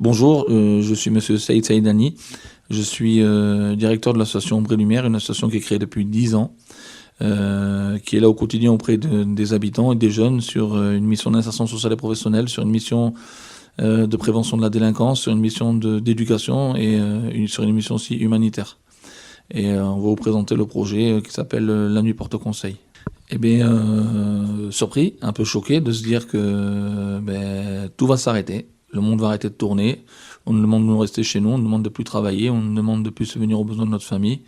Bonjour, je suis monsieur Saïd Saïdani. Je suis directeur de l'association Ombre et Lumière, une association qui est créée depuis 10 ans, qui est là au quotidien auprès des habitants et des jeunes sur une mission d'insertion sociale et professionnelle, sur une mission de prévention de la délinquance, sur une mission d'éducation et sur une mission aussi humanitaire. Et on va vous présenter le projet qui s'appelle La Nuit Porte Conseil. Eh bien, surpris, un peu choqué de se dire que tout va s'arrêter. Le monde va arrêter de tourner. On nous demande de nous rester chez nous, on nous demande de plus travailler, on nous demande de plus subvenir aux besoins de notre famille.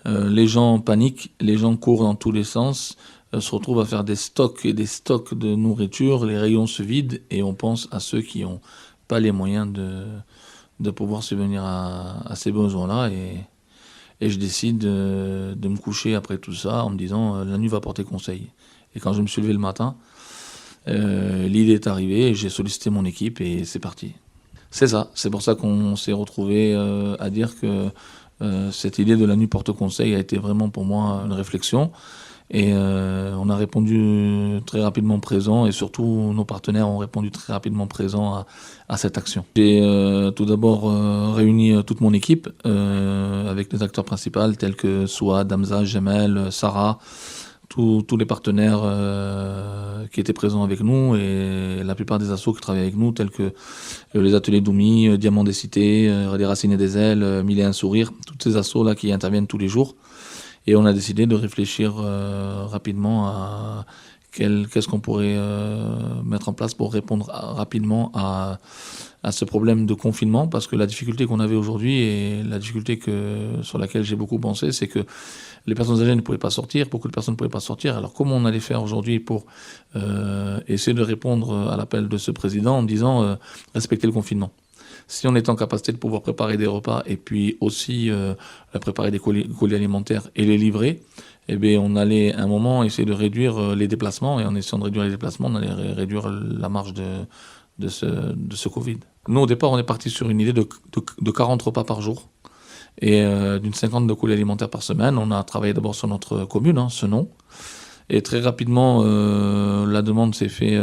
Les gens paniquent, les gens courent dans tous les sens, se retrouvent à faire des stocks et des stocks de nourriture, les rayons se vident et on pense à ceux qui n'ont pas les moyens de pouvoir subvenir à ces besoins-là. Et je décide de me coucher après tout ça en me disant la nuit va porter conseil. Et quand je me suis levé le matin, l'idée est arrivée, j'ai sollicité mon équipe et c'est parti. C'est ça, c'est pour ça qu'on s'est retrouvé à dire que cette idée de la nuit porte conseil a été vraiment pour moi une réflexion. Et on a répondu très rapidement présent et surtout nos partenaires ont répondu très rapidement présent à cette action. J'ai tout d'abord réuni toute mon équipe avec les acteurs principaux tels que Souad, Hamza, Jamel, Sarah, tous les partenaires qui étaient présents avec nous et la plupart des assos qui travaillent avec nous tels que les ateliers Doumi, Diamant des Cités, des Racines et des Ailes, Mille et un Sourires, toutes ces assos là qui interviennent tous les jours. Et on a décidé de réfléchir rapidement à qu'est-ce qu'on pourrait mettre en place pour répondre rapidement à ce problème de confinement, parce que la difficulté qu'on avait aujourd'hui et la difficulté sur laquelle j'ai beaucoup pensé, c'est que les personnes âgées ne pouvaient pas sortir, beaucoup de personnes ne pouvaient pas sortir. Alors comment on allait faire aujourd'hui pour essayer de répondre à l'appel de ce président en disant respecter le confinement? Si on est en capacité de pouvoir préparer des repas et puis aussi préparer des colis alimentaires et les livrer, eh bien, on allait à un moment essayer de réduire les déplacements. Et en essayant de réduire les déplacements, on allait réduire la marge de ce Covid. Nous, au départ, on est parti sur une idée de 40 repas par jour et d'une 50 de colis alimentaires par semaine. On a travaillé d'abord sur notre commune, Senon. Et très rapidement, la demande s'est fait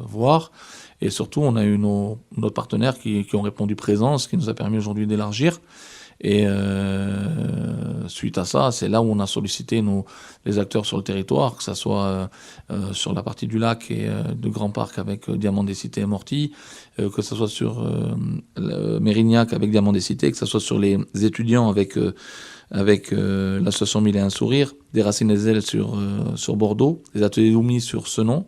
voir. Et surtout, on a eu nos partenaires qui ont répondu présent, ce qui nous a permis aujourd'hui d'élargir. Et suite à ça, c'est là où on a sollicité les acteurs sur le territoire, que ce soit sur la partie du lac et de Grand Parc avec Diamant des Cités et Morty, que ce soit sur Mérignac avec Diamant des Cités, que ce soit sur les étudiants avec l'association Mille et un Sourires, des Racines et des Ailes sur Bordeaux, des ateliers Doumi sur Senon.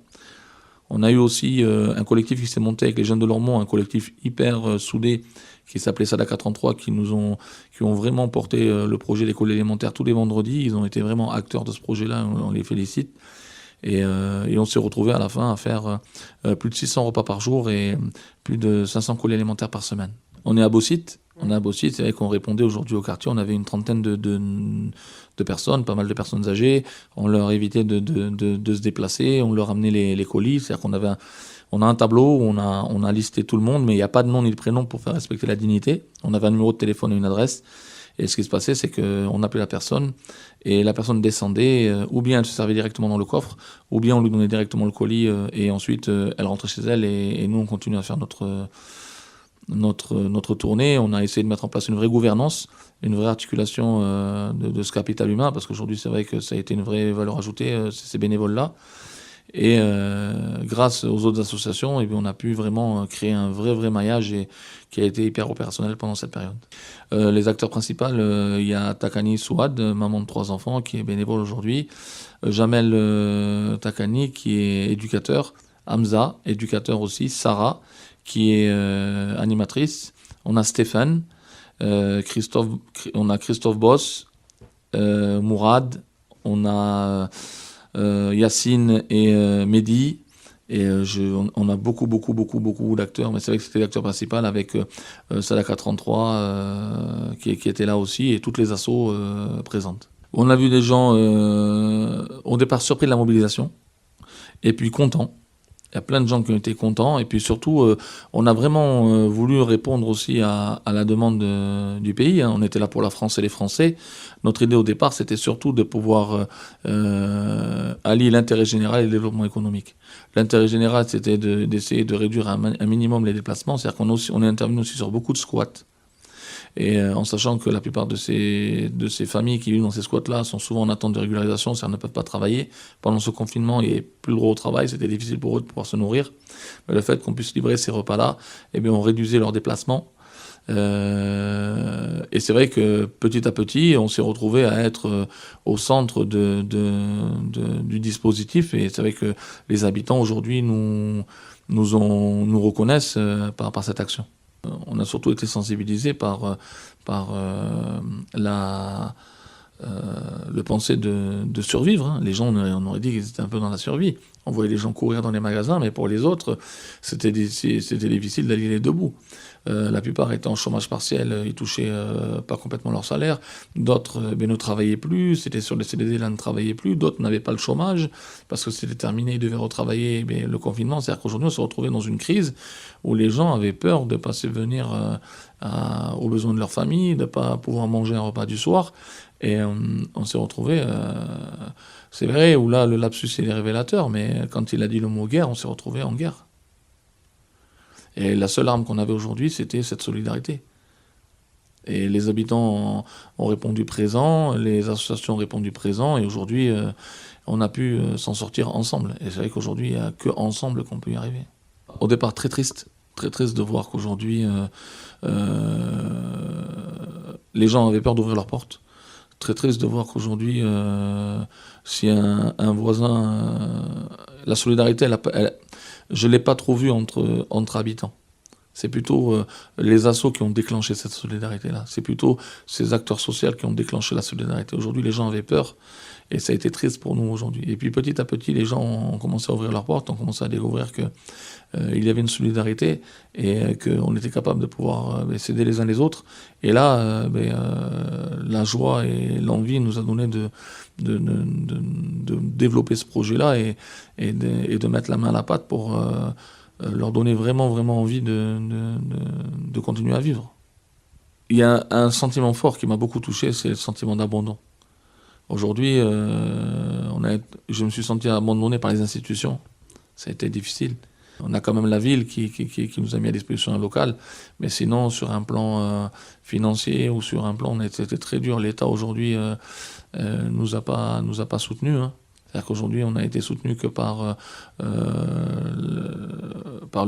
On a eu aussi un collectif qui s'est monté avec les jeunes de Lormont, un collectif hyper soudé qui s'appelait Sadaka 33, qui ont vraiment porté le projet des colis alimentaires tous les vendredis. Ils ont été vraiment acteurs de ce projet-là, on les félicite. Et on s'est retrouvé à la fin à faire plus de 600 repas par jour et plus de 500 colis alimentaires par semaine. On est à Beausite. C'est vrai qu'on répondait aujourd'hui au quartier, on avait une trentaine de personnes, pas mal de personnes âgées. On leur évitait de se déplacer, on leur amenait les colis. C'est-à-dire on a un tableau où on a listé tout le monde, mais il n'y a pas de nom ni de prénom pour faire respecter la dignité. On avait un numéro de téléphone et une adresse. Et ce qui se passait, c'est qu'on appelait la personne et la personne descendait, ou bien elle se servait directement dans le coffre, ou bien on lui donnait directement le colis et ensuite elle rentrait chez elle et nous on continue à faire notre tournée. On a essayé de mettre en place une vraie gouvernance, une vraie articulation de ce capital humain, parce qu'aujourd'hui c'est vrai que ça a été une vraie valeur ajoutée, ces bénévoles-là. Et grâce aux autres associations, on a pu vraiment créer un vrai maillage qui a été hyper opérationnel pendant cette période. Les acteurs principaux, il y a Takani Souad, maman de 3 enfants, qui est bénévole aujourd'hui. Jamel Takani, qui est éducateur. Hamza, éducateur aussi. Sarah, qui est animatrice. On a Stéphane, on a Christophe Boss, Mourad, on a Yacine et Mehdi. Et on a beaucoup d'acteurs, mais c'est vrai que c'était l'acteur principal avec Sadaka 33 qui était là aussi et toutes les assos présentes. On a vu des gens au départ surpris de la mobilisation et puis contents. Il y a plein de gens qui ont été contents et puis surtout, on a vraiment voulu répondre aussi à la demande du pays, hein. On était là pour la France et les Français. Notre idée au départ, c'était surtout de pouvoir allier l'intérêt général et le développement économique. L'intérêt général, c'était d'essayer de réduire un minimum les déplacements, c'est-à-dire qu'on est intervenu aussi sur beaucoup de squats. Et en sachant que la plupart de ces familles qui vivent dans ces squats-là sont souvent en attente de régularisation, c'est-à-dire ne peuvent pas travailler. Pendant ce confinement, il n'y avait plus le droit au travail, c'était difficile pour eux de pouvoir se nourrir. Mais le fait qu'on puisse livrer ces repas-là, eh bien, on réduisait leurs déplacements. Et c'est vrai que petit à petit, on s'est retrouvé à être au centre du dispositif. Et c'est vrai que les habitants aujourd'hui nous reconnaissent par cette action. On a surtout été sensibilisés par le penser de survivre, hein. Les gens, on aurait dit qu'ils étaient un peu dans la survie. On voyait les gens courir dans les magasins, mais pour les autres, c'était difficile d'aller les deux bouts. La plupart étaient en chômage partiel, ils touchaient pas complètement leur salaire. D'autres ne travaillaient plus, c'était sur les CDD, là ne travaillaient plus. D'autres n'avaient pas le chômage parce que c'était terminé, ils devaient retravailler. Mais le confinement, c'est-à-dire qu'aujourd'hui, on se retrouvait dans une crise où les gens avaient peur de ne pas subvenir aux besoins de leur famille, de ne pas pouvoir manger un repas du soir. Et on s'est retrouvé, c'est vrai, où là le lapsus est révélateur, mais quand il a dit le mot guerre, on s'est retrouvé en guerre. Et la seule arme qu'on avait aujourd'hui, c'était cette solidarité. Et les habitants ont répondu présent, les associations ont répondu présent, et aujourd'hui, on a pu s'en sortir ensemble. Et c'est vrai qu'aujourd'hui, il n'y a qu'ensemble qu'on peut y arriver. Au départ, très triste de voir qu'aujourd'hui, les gens avaient peur d'ouvrir leurs portes. Très triste de voir qu'aujourd'hui, si un voisin... la solidarité, je ne l'ai pas trop vue entre habitants. C'est plutôt les assos qui ont déclenché cette solidarité-là. C'est plutôt ces acteurs sociaux qui ont déclenché la solidarité. Aujourd'hui, les gens avaient peur et ça a été triste pour nous aujourd'hui. Et puis petit à petit, les gens ont commencé à ouvrir leurs portes, ont commencé à découvrir qu'il y avait une solidarité et qu'on était capable de pouvoir s'aider les uns les autres. Et là, la joie et l'envie nous a donné de développer ce projet-là et de mettre la main à la pâte pour leur donner vraiment envie de continuer à vivre. Il y a un sentiment fort qui m'a beaucoup touché, c'est le sentiment d'abandon. Aujourd'hui, je me suis senti abandonné par les institutions. Ça a été difficile. On a quand même la ville qui nous a mis à disposition un local, mais sinon, sur un plan financier ou sur un plan, c'était très dur. L'État aujourd'hui nous a pas soutenus, hein. C'est-à-dire qu'aujourd'hui, on a été soutenu que par le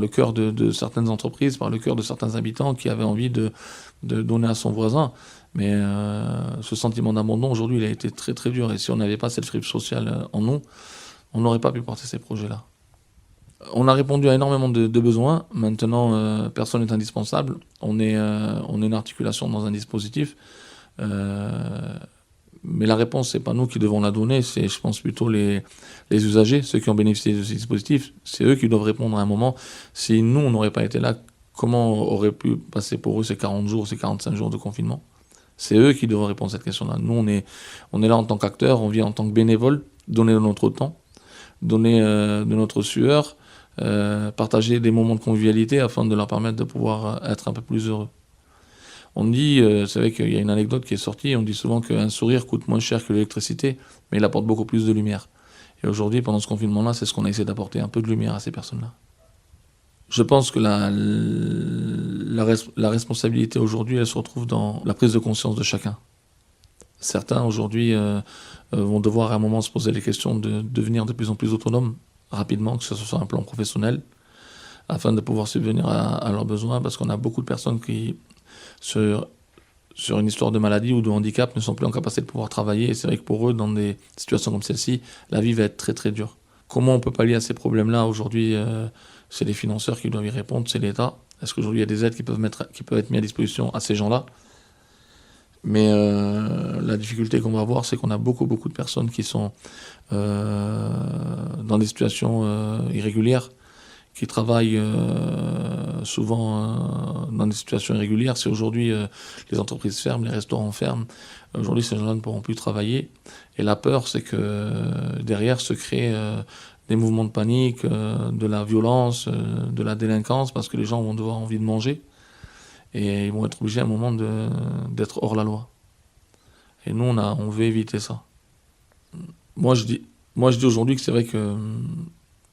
cœur de certaines entreprises, par le cœur de certains habitants qui avaient envie de donner à son voisin. Mais ce sentiment d'abandon, aujourd'hui, il a été très dur. Et si on n'avait pas cette fibre sociale en nous, on n'aurait pas pu porter ces projets-là. On a répondu à énormément de besoins. Maintenant, personne n'est indispensable. On est une articulation dans un dispositif. Mais la réponse, c'est pas nous qui devons la donner, c'est, je pense, plutôt les usagers, ceux qui ont bénéficié de ces dispositifs. C'est eux qui doivent répondre à un moment. Si nous, on n'aurait pas été là, comment aurait pu passer pour eux ces 40 jours, ces 45 jours de confinement ? C'est eux qui devraient répondre à cette question-là. Nous, on est là en tant qu'acteurs, on vient en tant que bénévoles, donner de notre temps, donner de notre sueur, partager des moments de convivialité afin de leur permettre de pouvoir être un peu plus heureux. On dit, c'est vrai qu'il y a une anecdote qui est sortie, on dit souvent qu'un sourire coûte moins cher que l'électricité, mais il apporte beaucoup plus de lumière. Et aujourd'hui, pendant ce confinement-là, c'est ce qu'on a essayé d'apporter, un peu de lumière à ces personnes-là. Je pense que la responsabilité aujourd'hui, elle se retrouve dans la prise de conscience de chacun. Certains aujourd'hui vont devoir à un moment se poser les questions de devenir de plus en plus autonomes rapidement, que ce soit sur un plan professionnel, afin de pouvoir subvenir à leurs besoins, parce qu'on a beaucoup de personnes qui, sur une histoire de maladie ou de handicap, ne sont plus en capacité de pouvoir travailler. Et c'est vrai que pour eux, dans des situations comme celle-ci, la vie va être très dure. Comment on peut pallier à ces problèmes-là aujourd'hui? C'est les financeurs qui doivent y répondre, c'est l'État. Est-ce qu'aujourd'hui, il y a des aides qui peuvent être mises à disposition à ces gens-là? Mais la difficulté qu'on va avoir, c'est qu'on a beaucoup de personnes qui sont dans des situations irrégulières, qui travaillent souvent dans des situations irrégulières. Si aujourd'hui les entreprises ferment, les restaurants ferment, aujourd'hui ces gens-là ne pourront plus travailler. Et la peur, c'est que derrière se créent des mouvements de panique, de la violence, de la délinquance, parce que les gens vont avoir envie de manger et ils vont être obligés à un moment d'être hors la loi. Et nous, on veut éviter ça. Moi, je dis aujourd'hui que c'est vrai que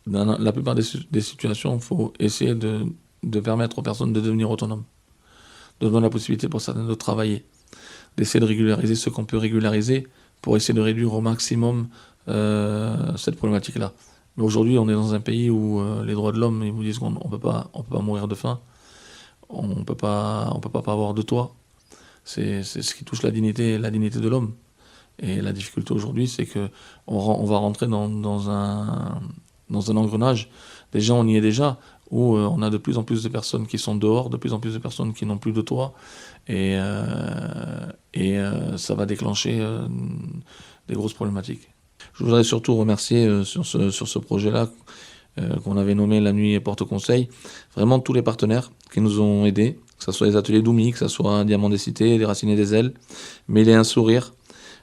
dans la plupart des situations, il faut essayer de permettre aux personnes de devenir autonomes, de donner la possibilité pour certains de travailler, d'essayer de régulariser ce qu'on peut régulariser pour essayer de réduire au maximum cette problématique-là. Mais aujourd'hui, on est dans un pays où les droits de l'homme, ils vous disent qu'on ne peut pas mourir de faim, on ne peut pas avoir de toit. C'est ce qui touche la dignité de l'homme. Et la difficulté aujourd'hui, c'est qu'on va rentrer dans un engrenage. Déjà, on y est déjà, où on a de plus en plus de personnes qui sont dehors, de plus en plus de personnes qui n'ont plus de toit. Et ça va déclencher des grosses problématiques. Je voudrais surtout remercier sur ce projet-là, qu'on avait nommé La Nuit Porte Conseil, vraiment tous les partenaires qui nous ont aidés, que ce soit les ateliers Doumi, que ce soit Diamant des Cités, les Racines et des Ailes, Mêler un Sourire,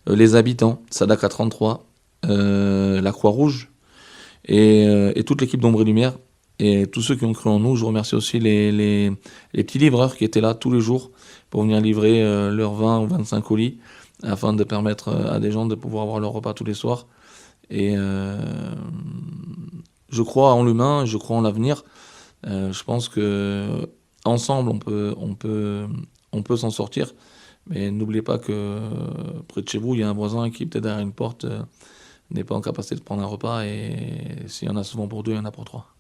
les habitants, Sadaka 33, la Croix-Rouge et toute l'équipe d'Ombre et Lumière et tous ceux qui ont cru en nous. Je remercie aussi les petits livreurs qui étaient là tous les jours pour venir livrer leurs 20 ou 25 colis afin de permettre à des gens de pouvoir avoir leur repas tous les soirs. Et je crois en l'humain, je crois en l'avenir. Je pense que ensemble on peut s'en sortir. Mais n'oubliez pas que près de chez vous, il y a un voisin qui, peut-être derrière une porte, n'est pas en capacité de prendre un repas. Et s'il y en a souvent pour deux, il y en a pour trois.